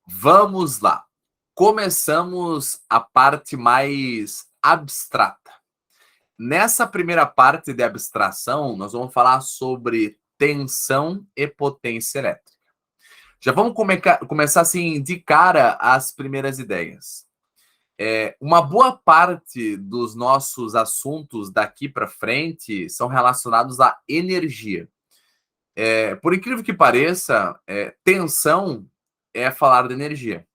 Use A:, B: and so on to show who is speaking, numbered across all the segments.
A: Vamos lá. Começamos a parte mais abstrata. Nessa primeira parte de abstração, nós vamos falar sobre tensão e potência elétrica. Já vamos começar assim de cara as primeiras ideias. Uma boa parte dos nossos assuntos daqui para frente são relacionados à energia. Por incrível que pareça, tensão é falar de energia.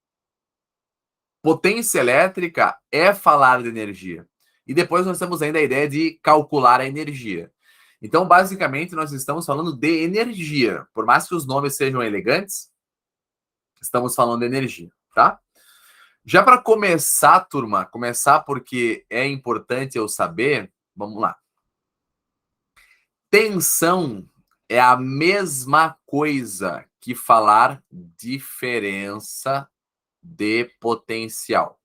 A: Potência elétrica é falar de energia. E depois nós temos ainda a ideia de calcular a energia. Então, basicamente, nós estamos falando de energia. Por mais que os nomes sejam elegantes, estamos falando de energia, tá? Já para começar, turma, começar porque é importante eu saber, vamos lá. Tensão é a mesma coisa que falar diferença de potencial.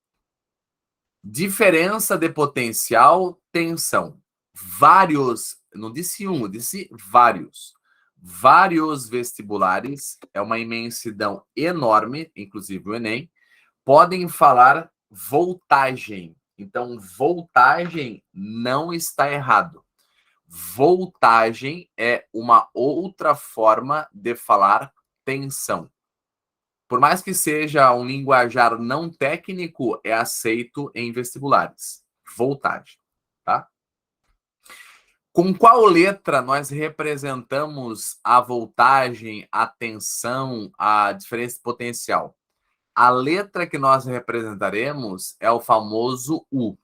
A: Diferença de potencial, tensão. Vários, não disse um, eu disse vários. Vários vestibulares, é uma imensidão enorme, inclusive o Enem, podem falar voltagem. Então, voltagem não está errado. Voltagem é uma outra forma de falar tensão. Por mais que seja um linguajar não técnico, é aceito em vestibulares. Voltagem, tá? Com qual letra nós representamos a voltagem, a tensão, a diferença de potencial? A letra que nós representaremos é o famoso U.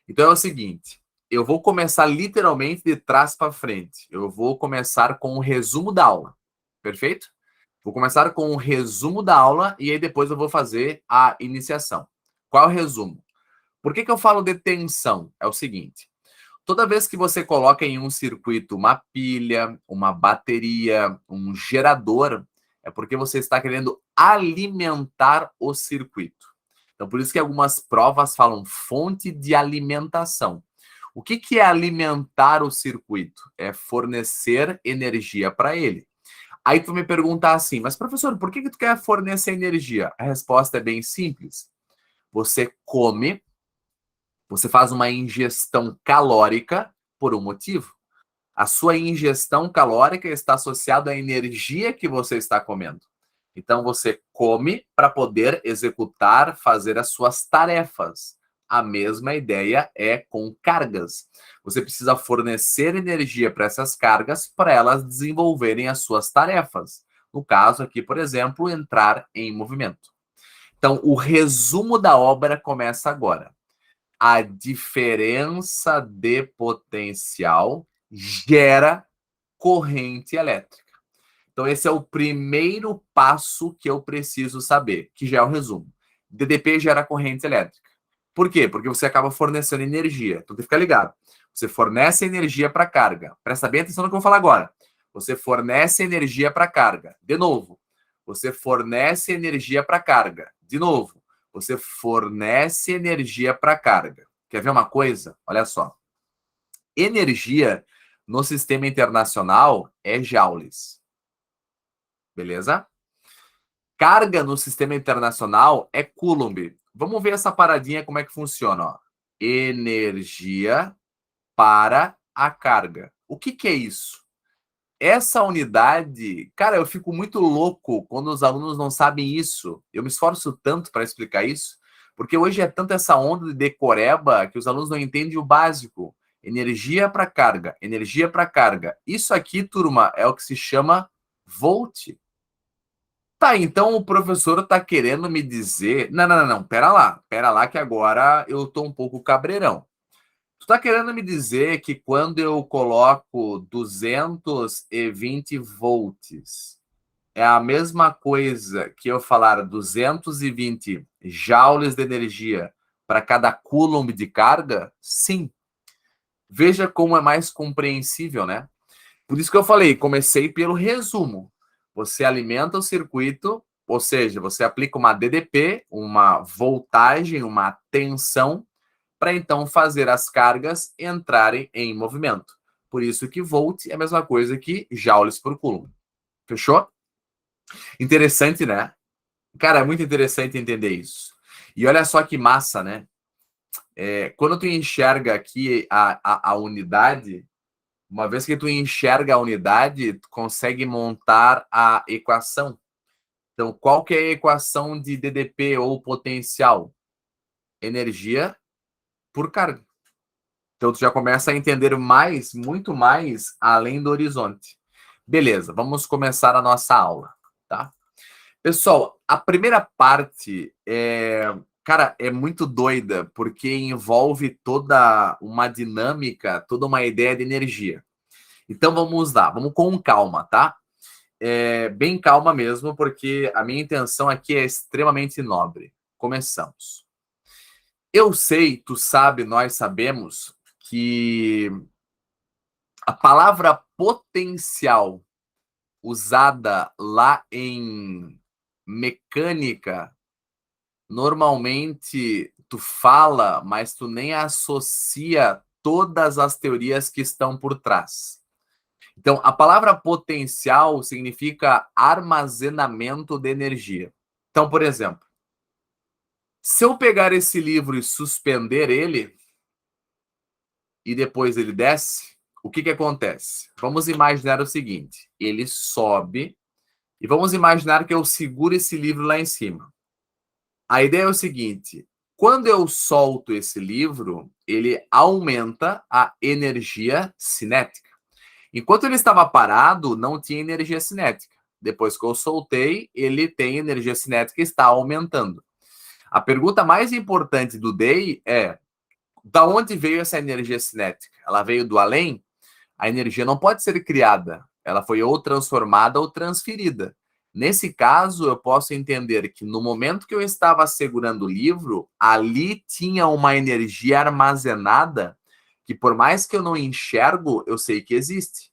A: Então é o seguinte, eu vou começar literalmente de trás para frente. Eu vou começar com o resumo da aula, perfeito? Vou começar com o resumo da aula e aí depois eu vou fazer a iniciação. Qual é o resumo? Por que eu falo de tensão? É o seguinte, toda vez que você coloca em um circuito uma pilha, uma bateria, um gerador, é porque você está querendo alimentar o circuito. Então, por isso que algumas provas falam fonte de alimentação. O que é alimentar o circuito? É fornecer energia para ele. Aí tu me perguntar assim, mas professor, por que tu quer fornecer energia? A resposta é bem simples. Você come, você faz uma ingestão calórica por um motivo. A sua ingestão calórica está associada à energia que você está comendo. Então você come para poder executar, fazer as suas tarefas. A mesma ideia é com cargas. Você precisa fornecer energia para essas cargas para elas desenvolverem as suas tarefas. No caso aqui, por exemplo, entrar em movimento. Então, o resumo da obra começa agora. A diferença de potencial gera corrente elétrica. Então, esse é o primeiro passo que eu preciso saber, que já é o resumo. DDP gera corrente elétrica. Por quê? Porque você acaba fornecendo energia. Então, tem que ficar ligado. Você fornece energia para carga. Presta bem atenção no que eu vou falar agora. Você fornece energia para carga. De novo. Você fornece energia para carga. De novo. Você fornece energia para carga. Quer ver uma coisa? Olha só. Energia no sistema internacional é joules. Beleza? Carga no sistema internacional é Coulomb. Vamos ver essa paradinha como é que funciona. Ó. Energia para a carga. O que é isso? Essa unidade, cara, eu fico muito louco quando os alunos não sabem isso. Eu me esforço tanto para explicar isso, porque hoje é tanto essa onda de decoreba que os alunos não entendem o básico. Energia para carga, energia para carga. Isso aqui, turma, é o que se chama volt. Tá, então o professor tá querendo me dizer... Não, pera lá que agora eu tô um pouco cabreirão. Tu tá querendo me dizer que quando eu coloco 220 volts, é a mesma coisa que eu falar 220 joules de energia para cada coulomb de carga? Sim. Veja como é mais compreensível, né? Por isso que eu falei, comecei pelo resumo. Você alimenta o circuito, ou seja, você aplica uma DDP, uma voltagem, uma tensão, para então fazer as cargas entrarem em movimento. Por isso que volt é a mesma coisa que joules por coulomb. Fechou? Interessante, né? Cara, é muito interessante entender isso. E olha só que massa, né? Quando tu enxerga aqui a unidade, uma vez que tu enxerga a unidade, tu consegue montar a equação. Então, qual que é a equação de DDP ou potencial? Energia por carga. Então, tu já começa a entender mais, muito mais, além do horizonte. Beleza, vamos começar a nossa aula, tá? Pessoal, a primeira parte cara, é muito doida, porque envolve toda uma dinâmica, toda uma ideia de energia. Então, vamos lá, vamos com calma, tá? Bem calma mesmo, porque a minha intenção aqui é extremamente nobre. Começamos. Eu sei, tu sabe, nós sabemos que a palavra potencial usada lá em mecânica, normalmente tu fala, mas tu nem associa todas as teorias que estão por trás. Então, a palavra potencial significa armazenamento de energia. Então, por exemplo, se eu pegar esse livro e suspender ele, e depois ele desce, o que acontece? Vamos imaginar o seguinte: ele sobe, e vamos imaginar que eu seguro esse livro lá em cima. A ideia é o seguinte: quando eu solto esse livro, ele aumenta a energia cinética. Enquanto ele estava parado, não tinha energia cinética. Depois que eu soltei, ele tem energia cinética e está aumentando. A pergunta mais importante do Day é: da onde veio essa energia cinética? Ela veio do além? A energia não pode ser criada. Ela foi ou transformada ou transferida. Nesse caso, eu posso entender que no momento que eu estava segurando o livro, ali tinha uma energia armazenada que, por mais que eu não enxergo, eu sei que existe.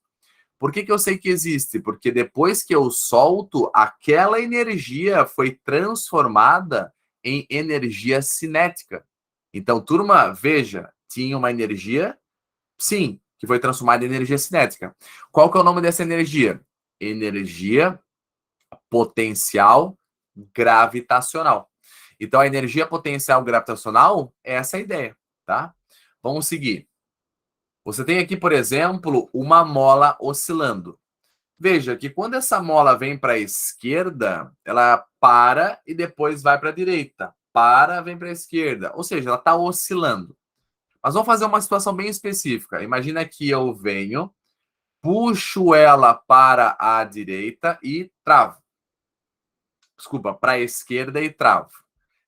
A: Por que eu sei que existe? Porque depois que eu solto, aquela energia foi transformada em energia cinética. Então, turma, veja, tinha uma energia, sim, que foi transformada em energia cinética. Qual que é o nome dessa energia? Energia potencial gravitacional. Então, a energia potencial gravitacional é essa a ideia, tá? Vamos seguir. Você tem aqui, por exemplo, uma mola oscilando. Veja que quando essa mola vem para a esquerda, ela para e depois vai para a direita. Para, vem para a esquerda. Ou seja, ela está oscilando. Mas vamos fazer uma situação bem específica. Imagina que eu venho, puxo ela para a direita e travo. Desculpa, para a esquerda e travo.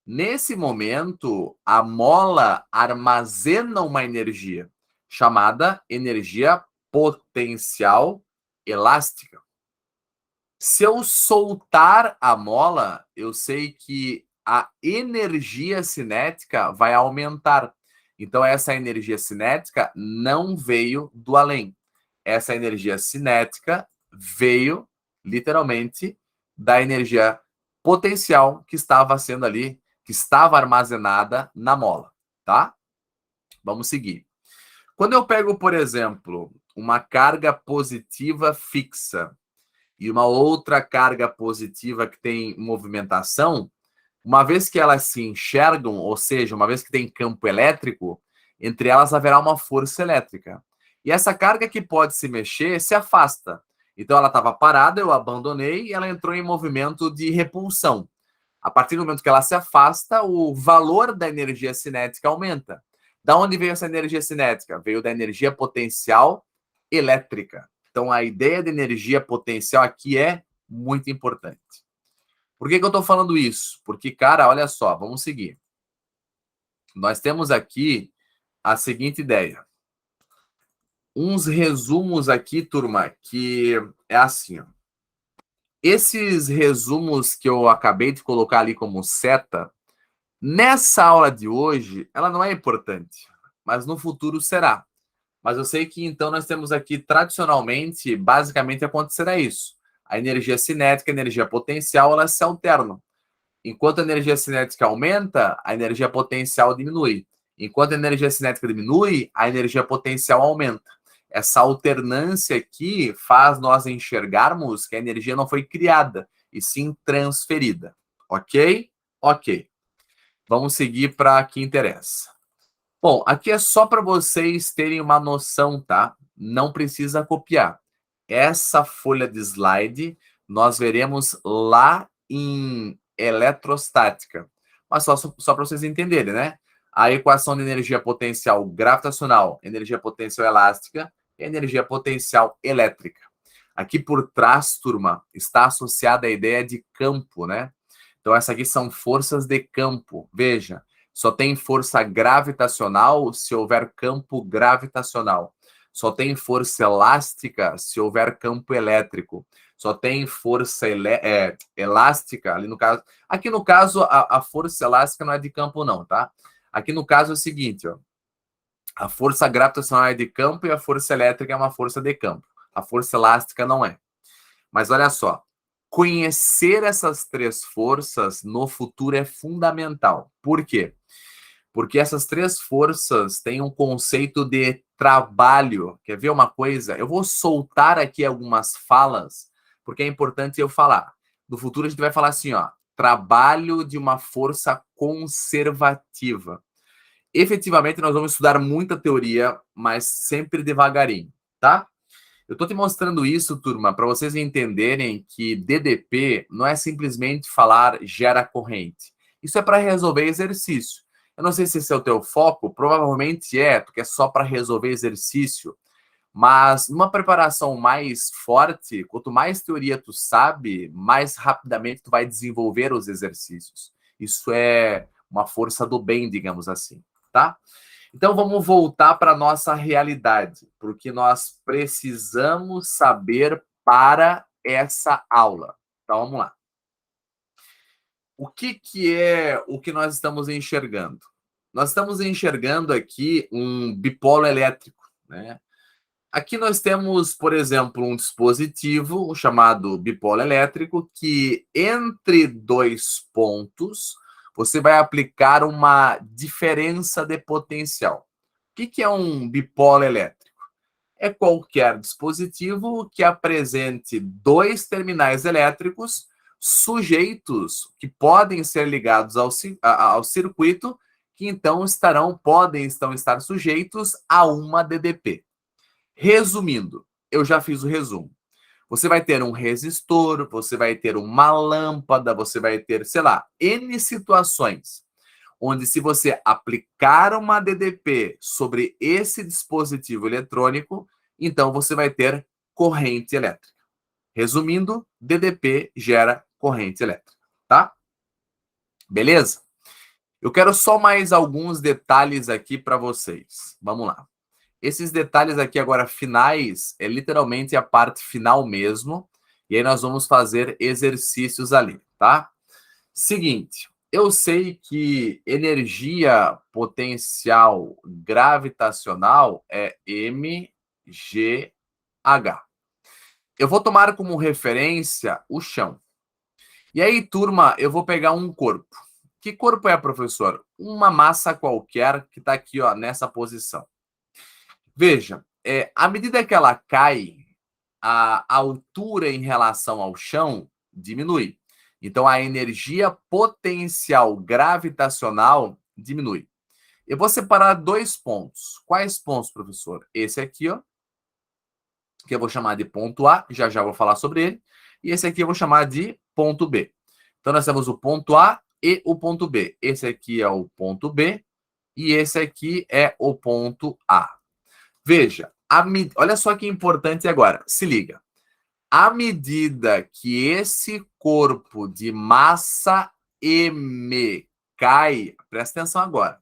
A: Nesse momento, a mola armazena uma energia chamada energia potencial elástica. Se eu soltar a mola, eu sei que a energia cinética vai aumentar. Então, essa energia cinética não veio do além. Essa energia cinética veio, literalmente, da energia potencial que estava sendo ali, que estava armazenada na mola, tá? Vamos seguir. Quando eu pego, por exemplo, uma carga positiva fixa e uma outra carga positiva que tem movimentação, uma vez que elas se enxergam, ou seja, uma vez que tem campo elétrico, entre elas haverá uma força elétrica. E essa carga que pode se mexer se afasta. Então ela estava parada, eu abandonei e ela entrou em movimento de repulsão. A partir do momento que ela se afasta, o valor da energia cinética aumenta. Da onde veio essa energia cinética? Veio da energia potencial elétrica. Então, a ideia de energia potencial aqui é muito importante. Por que eu estou falando isso? Porque, cara, olha só, vamos seguir. Nós temos aqui a seguinte ideia. Uns resumos aqui, turma, que é assim, ó. Esses resumos que eu acabei de colocar ali como seta, nessa aula de hoje, ela não é importante, mas no futuro será. Mas eu sei que então nós temos aqui, tradicionalmente, basicamente acontecerá isso. A energia cinética e a energia potencial, elas se alternam. Enquanto a energia cinética aumenta, a energia potencial diminui. Enquanto a energia cinética diminui, a energia potencial aumenta. Essa alternância aqui faz nós enxergarmos que a energia não foi criada, e sim transferida. Ok? Ok. Vamos seguir para que interessa. Bom, aqui é só para vocês terem uma noção, tá? Não precisa copiar. Essa folha de slide nós veremos lá em eletrostática. Mas só para vocês entenderem, né? A equação de energia potencial gravitacional, energia potencial elástica e energia potencial elétrica. Aqui por trás, turma, está associada a ideia de campo, né? Então, essas aqui são forças de campo. Veja, só tem força gravitacional se houver campo gravitacional. Só tem força elástica se houver campo elétrico. Só tem força elástica, ali no caso. Aqui no caso, a força elástica não é de campo, não, tá? Aqui no caso é o seguinte, ó. A força gravitacional é de campo e a força elétrica é uma força de campo. A força elástica não é. Mas olha só, conhecer essas três forças no futuro é fundamental. Por quê? Porque essas três forças têm um conceito de trabalho. Quer ver uma coisa? Eu vou soltar aqui algumas falas, porque é importante eu falar. No futuro a gente vai falar assim, ó, trabalho de uma força conservativa. Efetivamente nós vamos estudar muita teoria, mas sempre devagarinho, tá? Eu estou te mostrando isso, turma, para vocês entenderem que DDP não é simplesmente falar gera corrente. Isso é para resolver exercício. Eu não sei se esse é o teu foco, provavelmente é, porque é só para resolver exercício. Mas numa preparação mais forte, quanto mais teoria tu sabe, mais rapidamente tu vai desenvolver os exercícios. Isso é uma força do bem, digamos assim, tá? Então vamos voltar para a nossa realidade, porque nós precisamos saber para essa aula. Então vamos lá. O que é o que nós estamos enxergando? Nós estamos enxergando aqui um bipolo elétrico, né? Aqui nós temos, por exemplo, um dispositivo chamado bipolo elétrico que entre dois pontos você vai aplicar uma diferença de potencial. O que é um bipolo elétrico? É qualquer dispositivo que apresente dois terminais elétricos sujeitos que podem ser ligados ao circuito, que então podem estar sujeitos a uma DDP. Resumindo, eu já fiz o resumo. Você vai ter um resistor, você vai ter uma lâmpada, você vai ter, sei lá, N situações onde se você aplicar uma DDP sobre esse dispositivo eletrônico, então você vai ter corrente elétrica. Resumindo, DDP gera corrente elétrica, tá? Beleza? Eu quero só mais alguns detalhes aqui para vocês. Vamos lá. Esses detalhes aqui agora finais é literalmente a parte final mesmo. E aí nós vamos fazer exercícios ali, tá? Seguinte, eu sei que energia potencial gravitacional é mgh. Eu vou tomar como referência o chão. E aí, turma, eu vou pegar um corpo. Que corpo é, professor? Uma massa qualquer que está aqui, ó, nessa posição. Veja, à medida que ela cai, a altura em relação ao chão diminui. Então, a energia potencial gravitacional diminui. Eu vou separar dois pontos. Quais pontos, professor? Esse aqui, ó, que eu vou chamar de ponto A, já vou falar sobre ele. E esse aqui eu vou chamar de ponto B. Então, nós temos o ponto A e o ponto B. Esse aqui é o ponto B e esse aqui é o ponto A. Veja, olha só que importante agora. Se liga. À medida que esse corpo de massa M cai, presta atenção agora.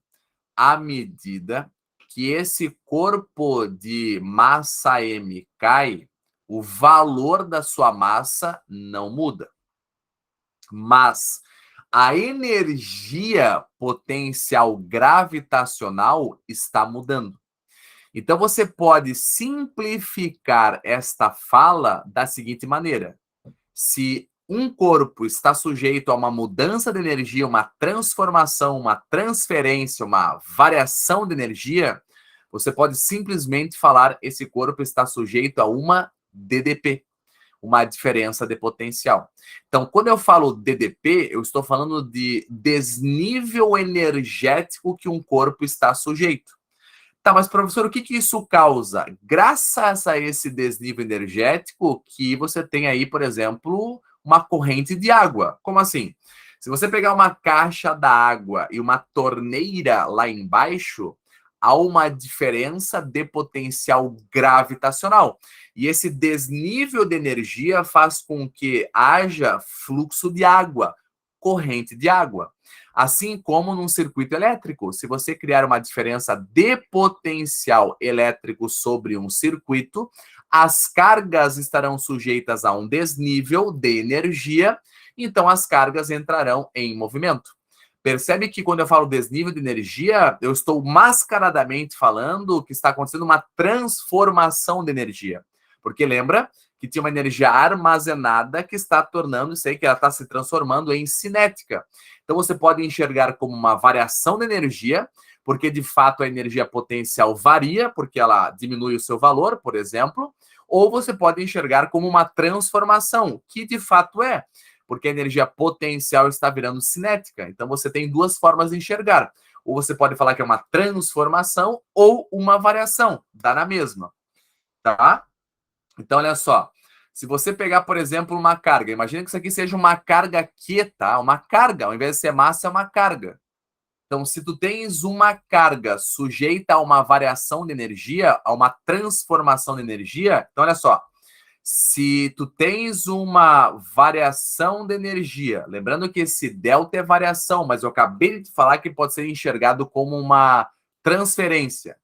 A: À medida que esse corpo de massa M cai, o valor da sua massa não muda. Mas a energia potencial gravitacional está mudando. Então, você pode simplificar esta fala da seguinte maneira. Se um corpo está sujeito a uma mudança de energia, uma transformação, uma transferência, uma variação de energia, você pode simplesmente falar esse corpo está sujeito a uma DDP. uma diferença de potencial. Então, quando eu falo DDP, eu estou falando de desnível energético que um corpo está sujeito. Tá, mas professor, o que que isso causa? Graças a esse desnível energético que você tem aí, por exemplo, uma corrente de água. Como assim? Se você pegar uma caixa d'água e uma torneira lá embaixo, há uma diferença de potencial gravitacional. E esse desnível de energia faz com que haja fluxo de água, corrente de água. Assim como num circuito elétrico, se você criar uma diferença de potencial elétrico sobre um circuito, as cargas estarão sujeitas a um desnível de energia, então as cargas entrarão em movimento. Percebe que quando eu falo desnível de energia, eu estou mascaradamente falando que está acontecendo uma transformação de energia. Porque lembra que tinha uma energia armazenada que está tornando isso aí, que ela está se transformando em cinética. Então você pode enxergar como uma variação de energia, porque de fato a energia potencial varia, porque ela diminui o seu valor, por exemplo, ou você pode enxergar como uma transformação, que de fato é, porque a energia potencial está virando cinética. Então você tem duas formas de enxergar. Ou você pode falar que é uma transformação ou uma variação, dá na mesma, tá? Então olha só, se você pegar, por exemplo, uma carga, imagina que isso aqui seja uma carga Q, tá? Uma carga, ao invés de ser massa, é uma carga. Então, se tu tens uma carga sujeita a uma variação de energia, a uma transformação de energia, então olha só, se tu tens uma variação de energia, lembrando que esse delta é variação, mas eu acabei de falar que pode ser enxergado como uma transferência.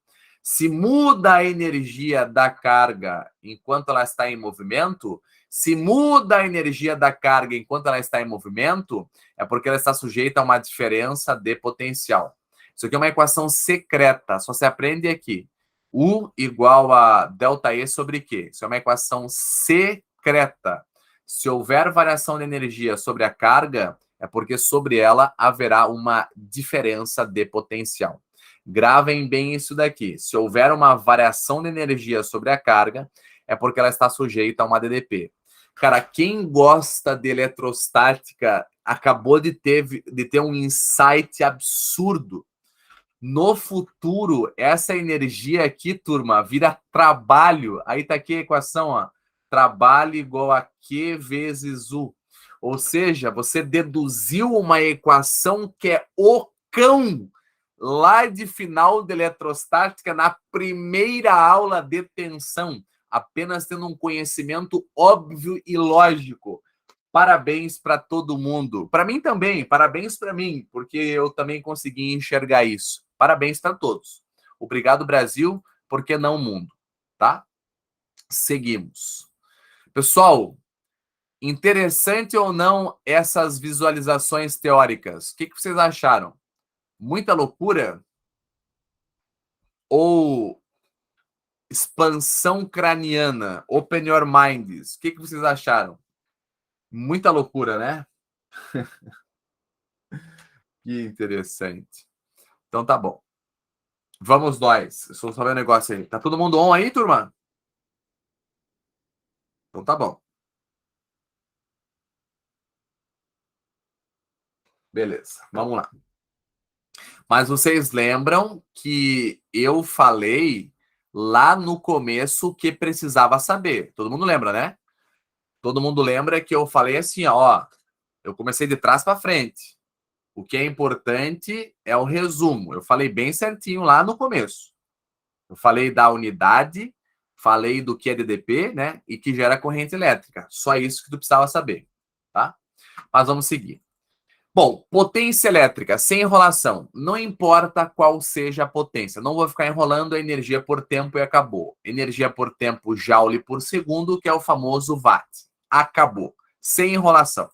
A: Se muda a energia da carga enquanto ela está em movimento, se muda a energia da carga enquanto ela está em movimento, é porque ela está sujeita a uma diferença de potencial. Isso aqui é uma equação secreta, só se aprende aqui. U igual a ΔE sobre Q. Isso é uma equação secreta. Se houver variação de energia sobre a carga, é porque sobre ela haverá uma diferença de potencial. Gravem bem isso daqui. Se houver uma variação de energia sobre a carga, é porque ela está sujeita a uma DDP. Cara, quem gosta de eletrostática acabou de ter um insight absurdo. No futuro, essa energia aqui, turma, vira trabalho. Aí tá aqui a equação, ó. Trabalho igual a Q vezes U. Ou seja, você deduziu uma equação que é o cão lá de final de eletrostática na primeira aula de tensão, apenas tendo um conhecimento óbvio e lógico. Parabéns para todo mundo. Para mim também, parabéns para mim, porque eu também consegui enxergar isso. Parabéns para todos. Obrigado, Brasil, por que não mundo, tá? Seguimos. Pessoal, interessante ou não essas visualizações teóricas? O que vocês acharam? Muita loucura? Ou expansão craniana? Open your minds. O que vocês acharam? Muita loucura, né? Que interessante. Então tá bom. Vamos nós. Eu só saber um negócio aí. Tá todo mundo on aí, turma? Então tá bom. Beleza, vamos lá. Mas vocês lembram que eu falei lá no começo o que precisava saber. Todo mundo lembra, né? Todo mundo lembra que eu falei assim, ó, eu comecei de trás para frente. O que é importante é o resumo. Eu falei bem certinho lá no começo. Eu falei da unidade, falei do que é DDP, né? E que gera corrente elétrica. Só isso que tu precisava saber, tá? Mas vamos seguir. Bom, potência elétrica, sem enrolação. Não importa qual seja a potência. Não vou ficar enrolando a energia por tempo e acabou. Energia por tempo, joule por segundo, que é o famoso watt. Acabou. Sem enrolação.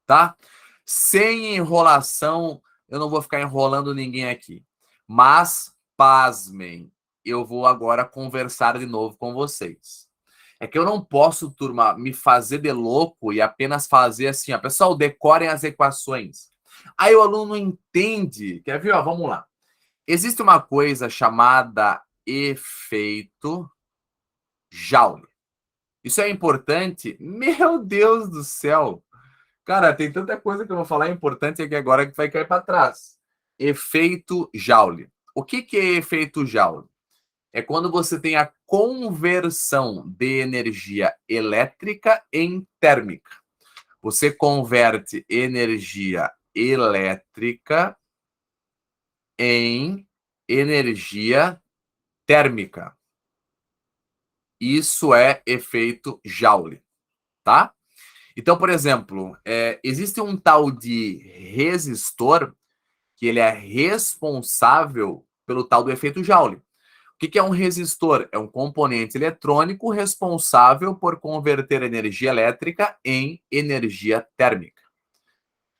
A: Tá? Sem enrolação, eu não vou ficar enrolando ninguém aqui. Mas, pasmem, eu vou agora conversar de novo com vocês. É que eu não posso, turma, me fazer de louco e apenas fazer assim, ó, pessoal, decorem as equações. Aí o aluno não entende. Quer ver? Ó, vamos lá. Existe uma coisa chamada efeito Joule. Isso é importante? Meu Deus do céu! Cara, tem tanta coisa que eu vou falar importante aqui agora que vai cair para trás. Efeito Joule. O que é efeito Joule? É quando você tem a conversão de energia elétrica em térmica. Você converte energia elétrica em energia térmica. Isso é efeito Joule, tá? Então, por exemplo, existe um tal de resistor que ele é responsável pelo tal do efeito Joule. O que é um resistor? É um componente eletrônico responsável por converter energia elétrica em energia térmica.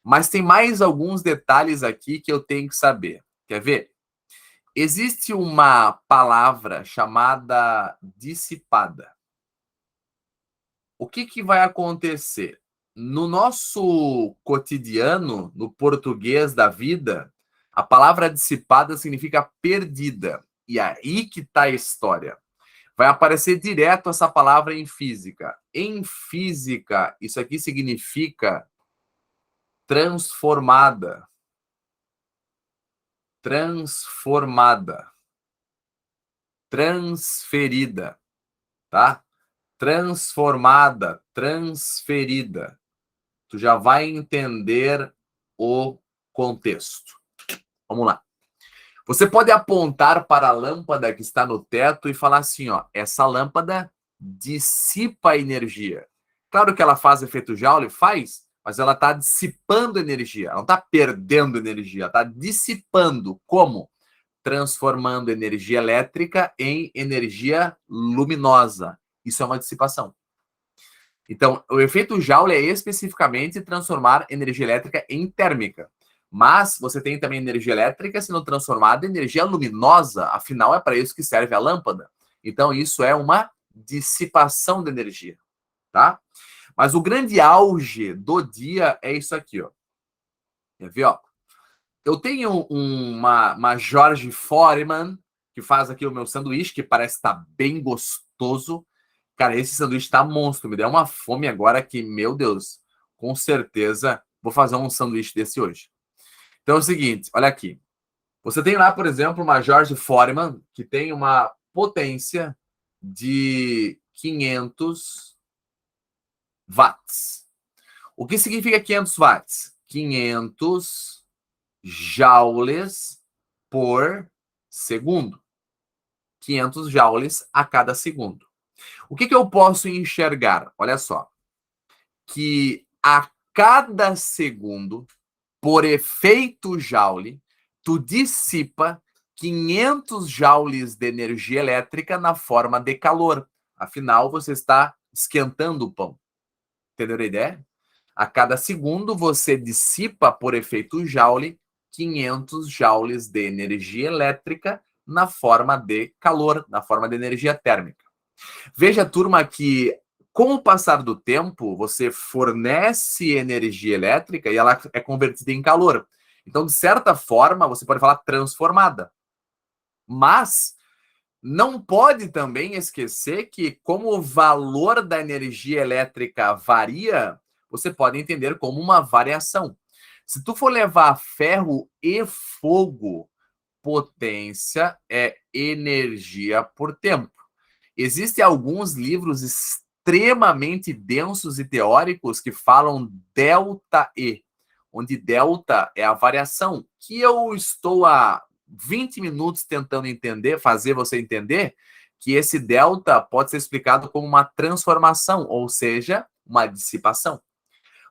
A: Mas tem mais alguns detalhes aqui que eu tenho que saber. Quer ver? Existe uma palavra chamada dissipada. O que vai acontecer? No nosso cotidiano, no português da vida, a palavra dissipada significa perdida. E aí que está a história. Vai aparecer direto essa palavra em física. Em física, isso aqui significa transformada. Transformada. Transferida, tá? Transformada, transferida. Tu já vai entender o contexto. Vamos lá. Você pode apontar para a lâmpada que está no teto e falar assim, ó, essa lâmpada dissipa energia. Claro que ela faz efeito Joule, faz, mas ela está dissipando energia, ela não está perdendo energia, ela está dissipando. Como? Transformando energia elétrica em energia luminosa. Isso é uma dissipação. Então, o efeito Joule é especificamente transformar energia elétrica em térmica. Mas você tem também energia elétrica sendo transformada em energia luminosa, afinal é para isso que serve a lâmpada. Então, isso é uma dissipação de energia, tá? Mas o grande auge do dia é isso aqui, ó. Quer ver, ó? Eu tenho uma George Foreman, que faz aqui o meu sanduíche, que parece estar bem gostoso. Cara, esse sanduíche tá monstro. Me deu uma fome agora que, meu Deus, com certeza vou fazer um sanduíche desse hoje. Então é o seguinte, olha aqui. Você tem lá, por exemplo, uma George Foreman, que tem uma potência de 500 watts. O que significa 500 watts? 500 joules por segundo. 500 joules a cada segundo. O que eu posso enxergar? Olha só. Que a cada segundo, por efeito Joule, tu dissipa 500 joules de energia elétrica na forma de calor. Afinal, você está esquentando o pão. Entendeu a ideia? A cada segundo, você dissipa, por efeito Joule, 500 joules de energia elétrica na forma de calor, na forma de energia térmica. Veja, turma, que com o passar do tempo, você fornece energia elétrica e ela é convertida em calor. Então, de certa forma, você pode falar transformada. Mas não pode também esquecer que, como o valor da energia elétrica varia, você pode entender como uma variação. Se tu for levar ferro e fogo, potência é energia por tempo. Existem alguns livros extremamente densos e teóricos que falam delta E, onde delta é a variação, que eu estou há 20 minutos tentando entender, fazer você entender que esse delta pode ser explicado como uma transformação, ou seja, uma dissipação.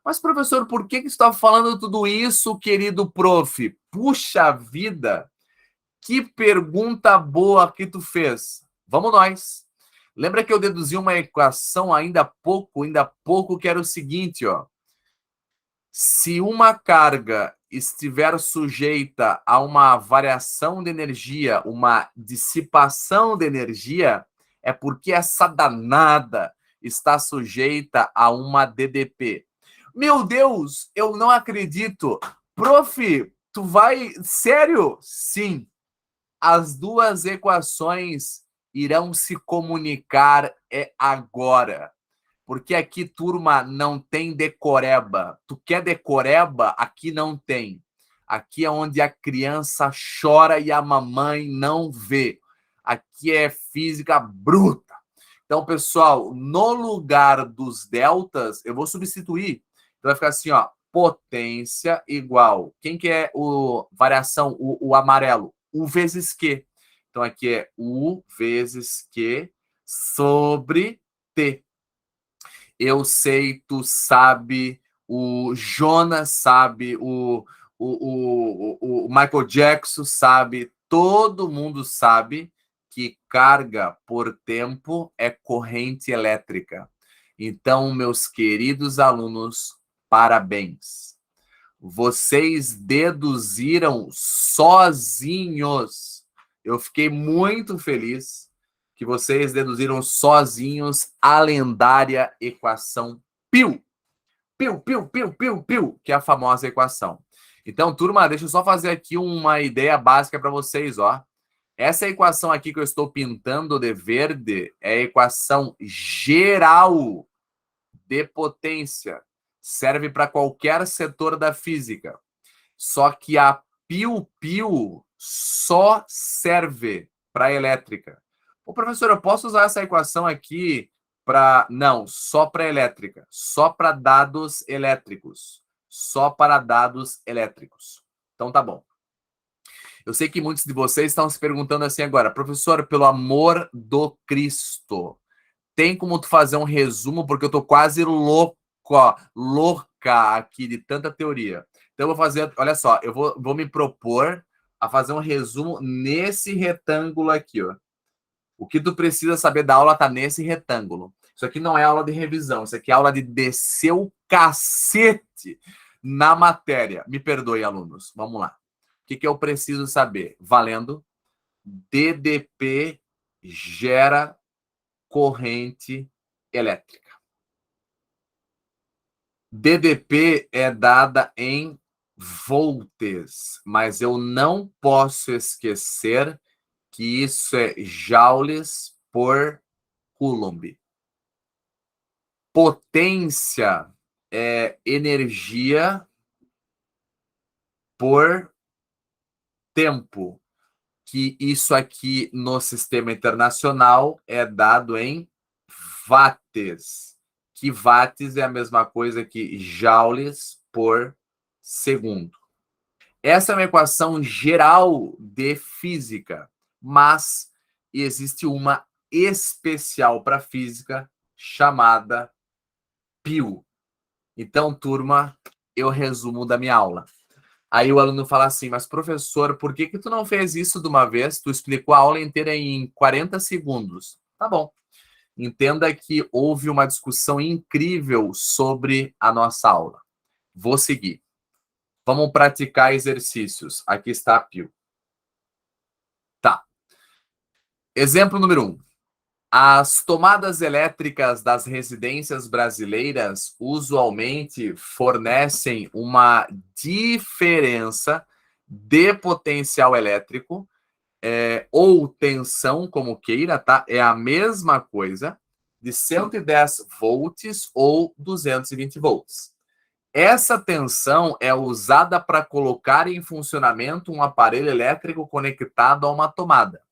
A: Mas, professor, por que está falando tudo isso, querido prof? Puxa vida, que pergunta boa que tu fez. Vamos nós. Lembra que eu deduzi uma equação ainda há pouco, que era o seguinte, ó. Se uma carga estiver sujeita a uma variação de energia, uma dissipação de energia, é porque essa danada está sujeita a uma DDP. Meu Deus, eu não acredito. Prof, tu vai... Sério? Sim. As duas equações irão se comunicar agora. Porque aqui, turma, não tem decoreba. Tu quer decoreba? Aqui não tem. Aqui é onde a criança chora e a mamãe não vê. Aqui é física bruta. Então, pessoal, no lugar dos deltas, eu vou substituir. Então, vai ficar assim, ó, potência igual. Quem que é variação, o amarelo? U vezes Q. Então, aqui é U vezes Q sobre T. Eu sei, tu sabe, o Jonas sabe, o Michael Jackson sabe, todo mundo sabe que carga por tempo é corrente elétrica. Então, meus queridos alunos, parabéns. Vocês deduziram sozinhos. Eu fiquei muito feliz que vocês deduziram sozinhos a lendária equação Piu. Piu, piu, piu, piu, piu, que é a famosa equação. Então, turma, deixa eu só fazer aqui uma ideia básica para vocês, ó. Essa equação aqui que eu estou pintando de verde é a equação geral de potência. Serve para qualquer setor da física. Só que a piu-piu só serve para elétrica. Ô, professor, eu posso usar essa equação aqui para... Não, só para elétrica. Só para dados elétricos. Só para dados elétricos. Então tá bom. Eu sei que muitos de vocês estão se perguntando assim agora, professor, pelo amor do Cristo, tem como tu fazer um resumo, porque eu tô quase louco, ó, louca aqui de tanta teoria. Então eu vou fazer, olha só, eu vou me propor a fazer um resumo nesse retângulo aqui, ó. O que tu precisa saber da aula tá nesse retângulo. Isso aqui não é aula de revisão, isso aqui é aula de descer o cacete na matéria. Me perdoe, alunos. Vamos lá. O que eu preciso saber? Valendo. DDP gera corrente elétrica. DDP é dada em volts, mas eu não posso esquecer que isso é joules por coulomb. Potência é energia por tempo, que isso aqui no sistema internacional é dado em watts, que watts é a mesma coisa que joules por segundo. Essa é uma equação geral de física, mas existe uma especial para física chamada Piu. Então, turma, eu resumo da minha aula. Aí o aluno fala assim, mas professor, por que tu não fez isso de uma vez? Tu explicou a aula inteira em 40 segundos. Tá bom. Entenda que houve uma discussão incrível sobre a nossa aula. Vou seguir. Vamos praticar exercícios. Aqui está a Pio. Tá. Exemplo número 1. As tomadas elétricas das residências brasileiras usualmente fornecem uma diferença de potencial elétrico ou tensão, como queira, tá? É a mesma coisa, de 110 volts ou 220 volts. Essa tensão é usada para colocar em funcionamento um aparelho elétrico conectado a uma tomada.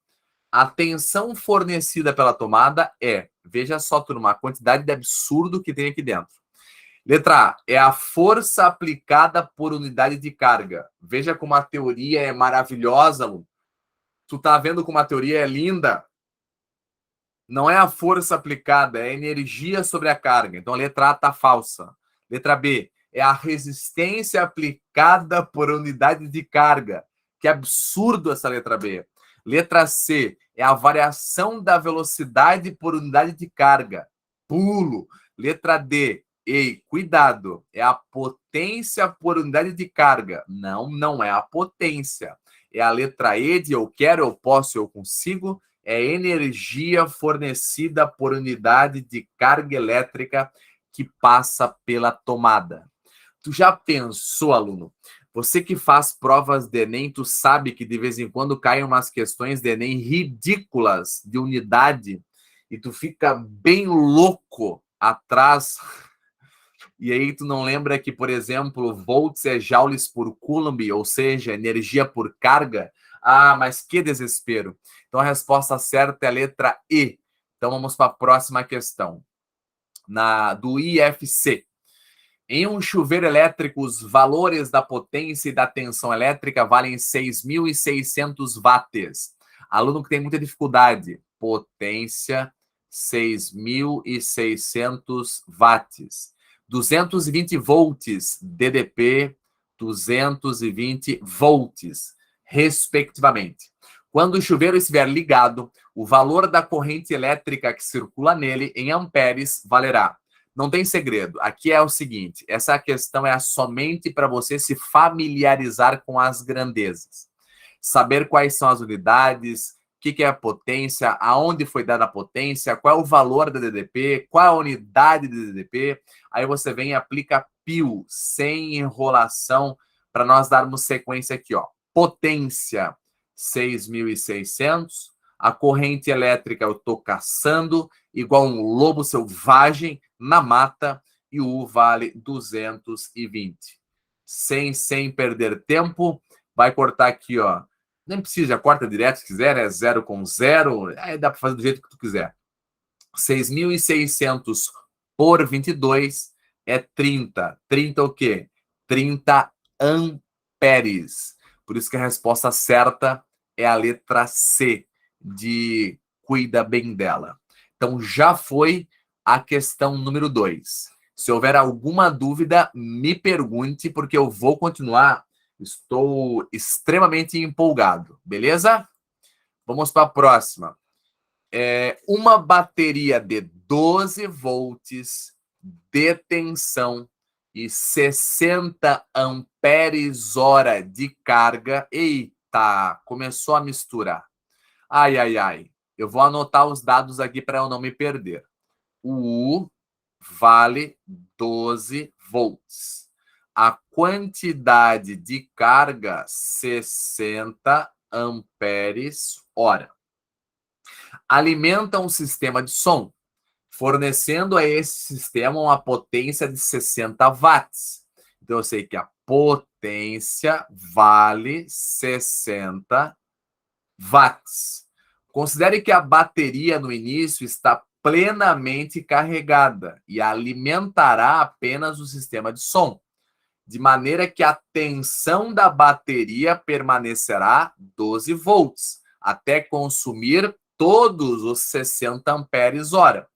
A: A tensão fornecida pela tomada é, veja só, turma, a quantidade de absurdo que tem aqui dentro. Letra A, é a força aplicada por unidade de carga. Veja como a teoria é maravilhosa, aluno. Tu tá vendo como a teoria é linda? Não é a força aplicada, é a energia sobre a carga. Então a letra A tá falsa. Letra B, é a resistência aplicada por unidade de carga. Que absurdo essa letra B. Letra C, é a variação da velocidade por unidade de carga. Pulo. Letra D, ei, cuidado, é a potência por unidade de carga. Não, não é a potência. É a letra E de eu quero, eu posso, eu consigo. É energia fornecida por unidade de carga elétrica que passa pela tomada. Tu já pensou, aluno? Você que faz provas de Enem, tu sabe que de vez em quando caem umas questões de Enem ridículas de unidade e tu fica bem louco atrás. E aí tu não lembra que, por exemplo, volts é joules por coulomb, ou seja, energia por carga? Ah, mas que desespero. Então a resposta certa é a letra E. Então vamos para a próxima questão. Do IFC. Em um chuveiro elétrico, os valores da potência e da tensão elétrica valem 6.600 watts. Aluno que tem muita dificuldade. Potência, 6.600 watts. 220 volts, DDP, 220 volts, respectivamente. Quando o chuveiro estiver ligado, o valor da corrente elétrica que circula nele em amperes valerá. Não tem segredo. Aqui é o seguinte, essa questão é somente para você se familiarizar com as grandezas. Saber quais são as unidades, o que é a potência, aonde foi dada a potência, qual é o valor da DDP, qual é a unidade de DDP. Aí você vem e aplica pio, sem enrolação, para nós darmos sequência aqui, ó. Potência, 6.600. A corrente elétrica eu estou caçando, igual um lobo selvagem na mata, e o U vale 220. Sem perder tempo, vai cortar aqui, ó. Nem precisa, corta direto se quiser, é 0 com 0, aí dá para fazer do jeito que tu quiser. 6.600 por 22 é 30. 30 o quê? 30 amperes. Por isso que a resposta certa é a letra C, de cuida bem dela. Então, já foi a questão número 2. Se houver alguma dúvida, me pergunte, porque eu vou continuar. Estou extremamente empolgado, beleza? Vamos para a próxima. Uma bateria de 12 volts de tensão e 60 amperes hora de carga. Eita, começou a misturar. Ai, ai, ai. Eu vou anotar os dados aqui para eu não me perder. O U vale 12 volts. A quantidade de carga, 60 amperes hora. Alimenta um sistema de som, fornecendo a esse sistema uma potência de 60 watts. Então, eu sei que a potência vale 60 watts. Considere que a bateria no início está plenamente carregada e alimentará apenas o sistema de som, de maneira que a tensão da bateria permanecerá 12 volts, até consumir todos os 60 amperes hora.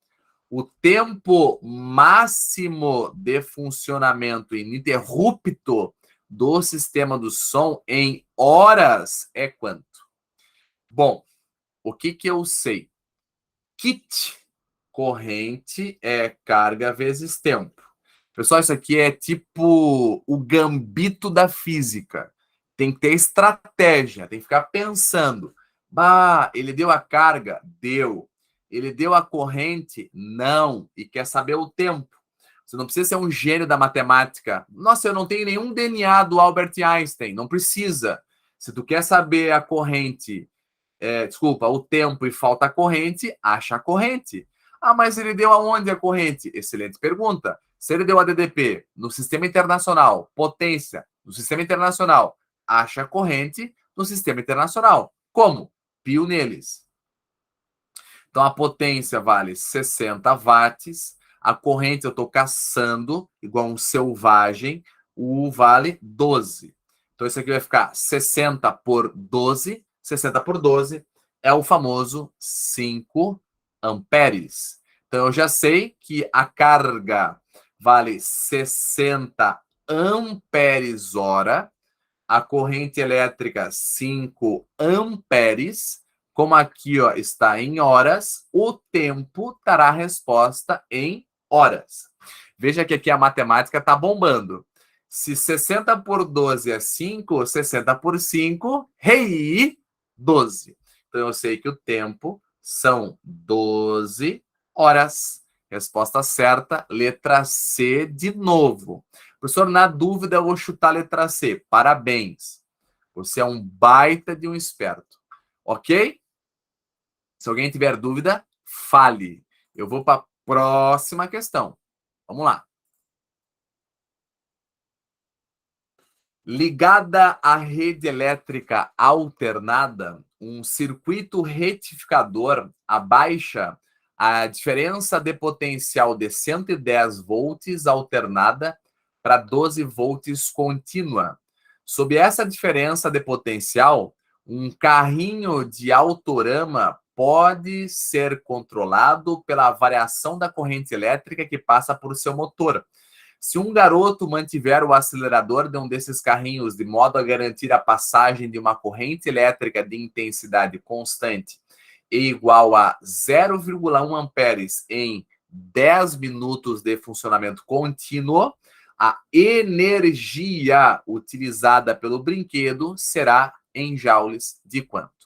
A: O tempo máximo de funcionamento ininterrupto do sistema do som em horas é quanto? Bom, o que eu sei? Kit, corrente é carga vezes tempo. Pessoal, isso aqui é tipo o gambito da física. Tem que ter estratégia, tem que ficar pensando. Bah, ele deu a carga? Deu. Ele deu a corrente? Não. E quer saber o tempo. Você não precisa ser um gênio da matemática. Nossa, eu não tenho nenhum DNA do Albert Einstein. Não precisa. Se tu quer saber a corrente, o tempo e falta a corrente, acha a corrente. Ah, mas ele deu aonde a corrente? Excelente pergunta. Se ele deu a DDP no sistema internacional, potência no sistema internacional, acha a corrente no sistema internacional. Como? Pio neles. Então, a potência vale 60 watts, a corrente eu estou caçando, igual um selvagem, o U vale 12. Então, isso aqui vai ficar 60 por 12. 60 por 12 é o famoso 5 amperes. Então, eu já sei que a carga vale 60 amperes hora, a corrente elétrica 5 amperes. Como aqui ó, está em horas, o tempo dará a resposta em horas. Veja que aqui a matemática está bombando. Se 60 por 12 é 5, 60 por 5, 12. Então eu sei que o tempo são 12 horas. Resposta certa, letra C de novo. Professor, na dúvida eu vou chutar a letra C. Parabéns. Você é um baita de um esperto. Ok? Se alguém tiver dúvida, fale. Eu vou para a Próxima questão. Vamos lá. Ligada à rede elétrica alternada, um circuito retificador abaixa a diferença de potencial de 110 volts alternada para 12 volts contínua. Sob essa diferença de potencial, um carrinho de autorama pode ser controlado pela variação da corrente elétrica que passa por seu motor. Se um garoto mantiver o acelerador de um desses carrinhos de modo a garantir a passagem de uma corrente elétrica de intensidade constante e igual a 0,1 amperes em 10 minutos de funcionamento contínuo, a energia utilizada pelo brinquedo será em joules de quanto?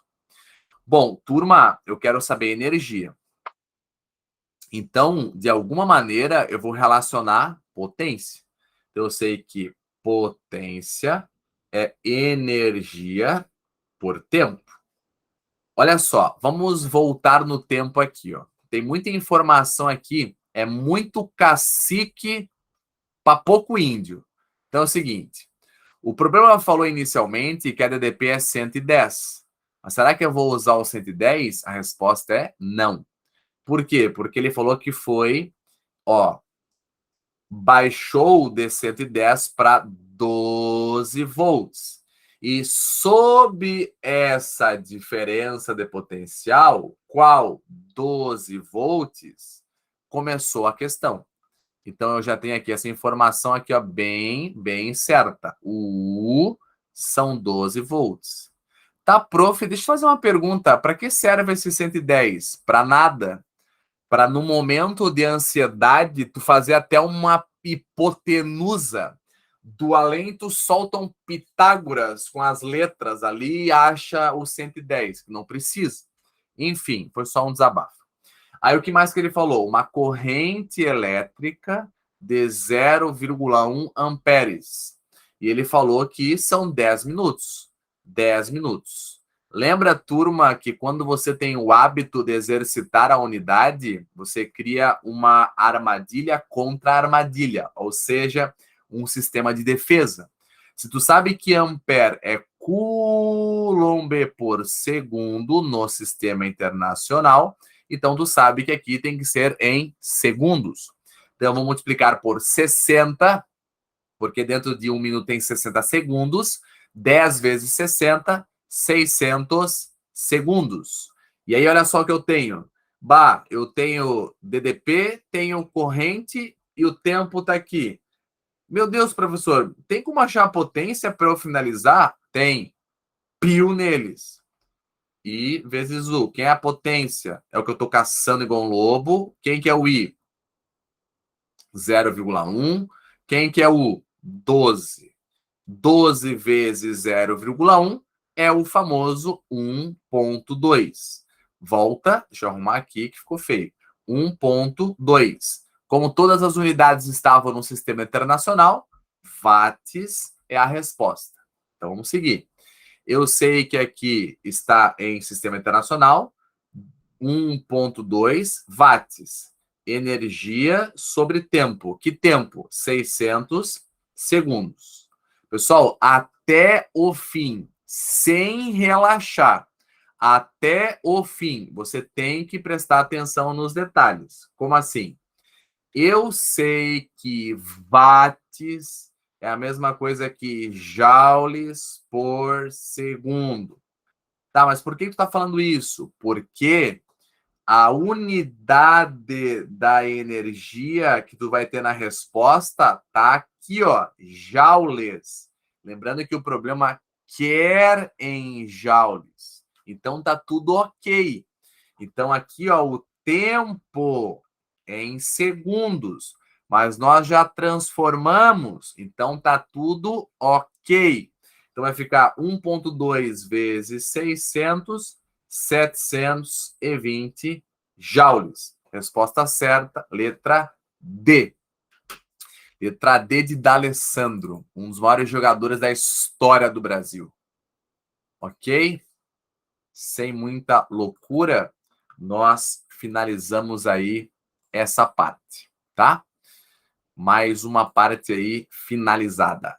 A: Bom, turma, eu quero saber energia. Então, de alguma maneira, eu vou relacionar potência. Então, eu sei que potência é energia por tempo. Olha só, vamos voltar no tempo aqui, ó. Tem muita informação aqui, é muito cacique para pouco índio. Então é o seguinte, o problema falou inicialmente que a DDP é 110. Mas será que eu vou usar o 110? A resposta é não. Por quê? Porque ele falou que foi, ó, baixou de 110 para 12 volts. E sob essa diferença de potencial, qual 12 volts, começou a questão. Então, eu já tenho aqui essa informação aqui, ó, bem certa. O U são 12 volts. Tá, prof, deixa eu fazer uma pergunta. Para que serve esse 110? Para nada. Para, no momento de ansiedade, tu fazer até uma hipotenusa. Do além, tu solta um Pitágoras com as letras ali e acha o 110, que não precisa. Enfim, foi só um desabafo. Aí o que mais que ele falou? Uma corrente elétrica de 0,1 amperes. E ele falou que são 10 minutos. 10 minutos. Lembra, turma, que quando você tem o hábito de exercitar a unidade, você cria uma armadilha contra a armadilha, ou seja, um sistema de defesa. Se tu sabe que ampere é coulomb por segundo no sistema internacional, então tu sabe que aqui tem que ser em segundos. Então vamos multiplicar por 60, porque dentro de 1 minuto tem 60 segundos. 10 vezes 60, 600 segundos. E aí olha só o que eu tenho. Bah, eu tenho DDP, tenho corrente e o tempo está aqui. Meu Deus, professor, tem como achar a potência para eu finalizar? Tem. Pio neles. I vezes U. Quem é a potência? É o que eu estou caçando igual um lobo. Quem que é o I? 0,1. Quem que é o U? 12. 12 vezes 0,1 é o famoso 1,2. Volta, deixa eu arrumar aqui que ficou feio. 1,2. Como todas as unidades estavam no sistema internacional, watts é a resposta. Então vamos seguir. Eu sei que aqui está em sistema internacional, 1,2 watts. Energia sobre tempo. Que tempo? 600 segundos. Pessoal, até o fim, sem relaxar, até o fim, você tem que prestar atenção nos detalhes. Como assim? Eu sei que watts é a mesma coisa que joules por segundo. Tá, mas por que tu tá falando isso? Porque a unidade da energia que tu vai ter na resposta tá aqui, ó, joules. Lembrando que o problema quer em joules. Então tá tudo ok. Então aqui, ó, o tempo é em segundos, mas nós já transformamos, então tá tudo ok. Então vai ficar 1,2 vezes 600, 720 joules. Resposta certa, letra D. Letra D de D'Alessandro, um dos maiores jogadores da história do Brasil. Ok? Sem muita loucura, nós finalizamos aí essa parte, tá? Mais uma parte aí finalizada.